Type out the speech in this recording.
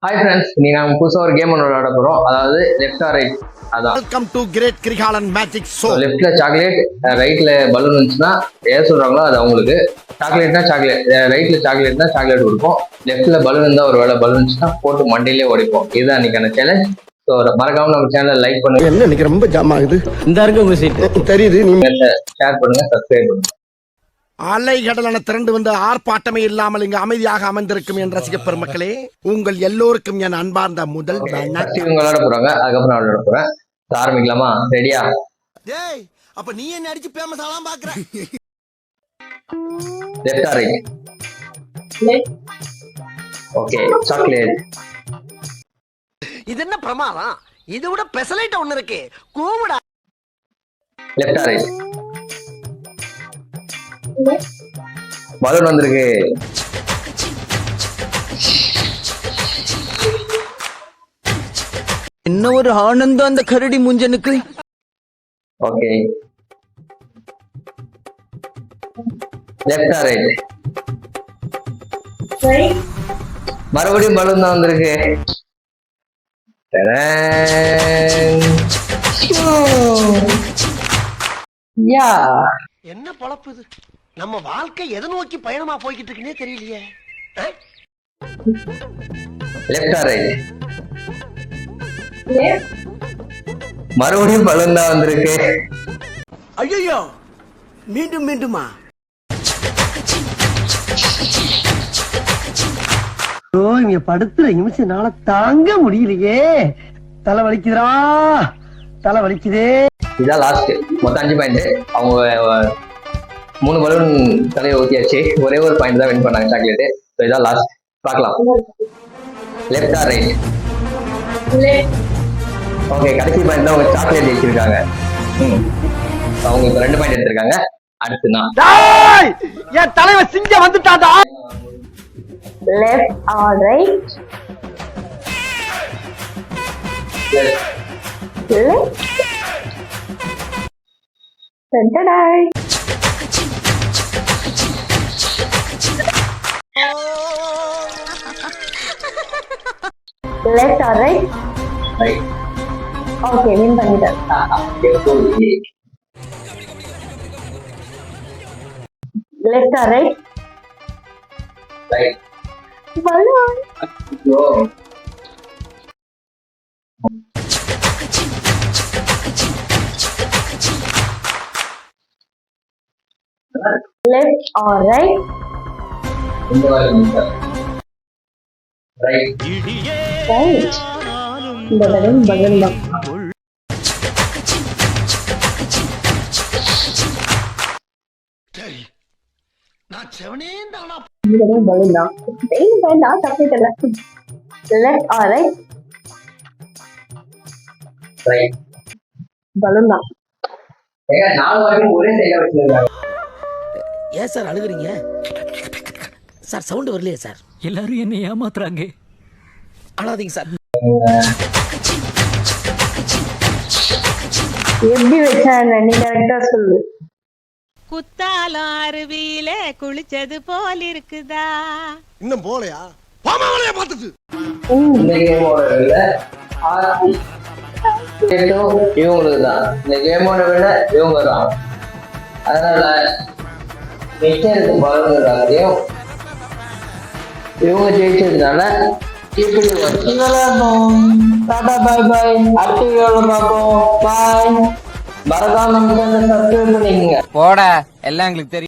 Hi friends, நீங்க நம்ம புதுசா ஒரு கேம் ஒன்று விளையாட போறோம். அதாவது லெஃப்ட் ஆர் ரைட். அதான் welcome to great Kirikalan magic show. லெஃப்ட்ல சாக்லேட், ரைட்ல பலூன் இருந்துச்சுன்னா ஏன் சொல்றாங்களோ அது அவங்களுக்கு. சாக்லேட்னா சாக்லேட், ரைட்ல சாக்லேட்னா சாக்லேட் கொடுப்போம். லெஃப்ட்ல பலூன் இருந்தா ஒரு வேளை பலூன் இருந்துச்சுன்னா போட்டு மண்டையிலே உடைப்போம். இதுதான் இன்னைக்கான சேலஞ்ச். ஸோ மறக்காம நம்ம சேனலை லைக் பண்ணுங்க. என்ன இன்னைக்கு ரொம்ப ஜாம் ஆகுது. இந்த இருக்கு உங்க சீட் தெரியுது. நீங்க ஷேர் பண்ணுங்க, சப்ஸ்கிரைப் பண்ணுங்க. அலைகடலான திரண்டு வந்து ஆர்ப்பாட்டமே இல்லாமல் இங்கு அமைதியாக அமைந்திருக்கும் என் ரசிக பெருமக்களே, உங்கள் எல்லோருக்கும் என் அன்பார்ந்த முதல் இவங்க விளையாட போறாங்க, அதுக்கப்புறம் நான் விளையாட போறேன். ஆரம்பிக்கலாமா? ரெடியா? டேய், அப்ப நீ என்ன அடிச்சு பேமஸ் ஆலாம் பாக்குற? Left or right? Okay, chocolate. இது என்ன பிரமாதம்? இது விட பெசலைட் ஒண்ணு இருக்கு, கூவுடா. Left or right? பலூன் வந்திருக்கு. என்ன ஒரு ஆனந்தம் அந்த கரடி முஞ்சனுக்கு. Okay, left or right? மறுபடியும் பலூன் தான் வந்திருக்கு. யா, என்ன பொழப்பு இது? நம்ம வாழ்க்கை எதை நோக்கி பயணமா போய்கிட்டு இருக்குன்னே தெரியலையே. Left or right? மறுபடியும் பலூன் தான் வந்திருக்கு. ஐயோ, மீண்டும் மீண்டுமா? இங்க படுத்துற நிமிஷம்னால தாங்க முடியலையே. தலை வலிக்குதுடா, தலை வலிக்குதே. இதான் லாஸ்ட். மொத்தம் 5 பாயிண்ட். அவங்க 3 பலூன் தலையை ஊத்தியாச்சு. ஒரே ஒரு பாயிண்ட் தான் வின் பண்ணாங்க சாக்லேட். ஸோ இதான் லாஸ்ட். பார்க்கலாம். Left or right? ஓகே, கடைசி பாயிண்ட் தான் அவங்க சாக்லேட் ஜெயிச்சிருக்காங்க. அவங்க இப்ப 2 பாயிண்ட் எடுத்திருக்காங்க. அடுத்து நான். என் தலைவர் சிங்க வந்துட்டாடா. Left or right? Left. Dun-dun-dun. Left or right? Right. Okay, win பண்ணிட்டேன். Left or right? Right. Balloon. Go. Left or right? Right. Right. இந்த balloon balloon தான். நான் செவனே தானா. இந்த balloon தான். டேய் வேண்டாம், தப்பிட்டல. Left or right? Right. balloon தான். ஏங்க 4 வாட்டி ஒரே சைடுல வச்சிருக்காங்க. ஏன் சார் அழுகுறீங்க? சார் சவுண்ட் வரலையே சார். எல்லாரும் என்ன ஏமாத்துறாங்க. அழாதீங்க சார். எப்படி வச்சாங்க நீ கரெக்டா சொல்லு. குத்தாலம் அருவியில குளிச்சது போல் இருக்குதா. இன்னும் போலையா? பாமாவளைய பார்த்துட்டு. இந்த கேமோட விட இவங்களுக்கு தான். இந்த கேமோட விட இவங்க தான். அதனால மிச்சருக்கு பலன்களையும் இவங்க ஜெயிச்சதுனால இப்படி டாடா பாய் பாய். அடுத்த வீடியோல பார்ப்போம். பாய். மறக்காம சப்ஸ்கிரைப் பண்ணிக்கங்க. போட எல்லாம் எங்களுக்கு தெரியும்.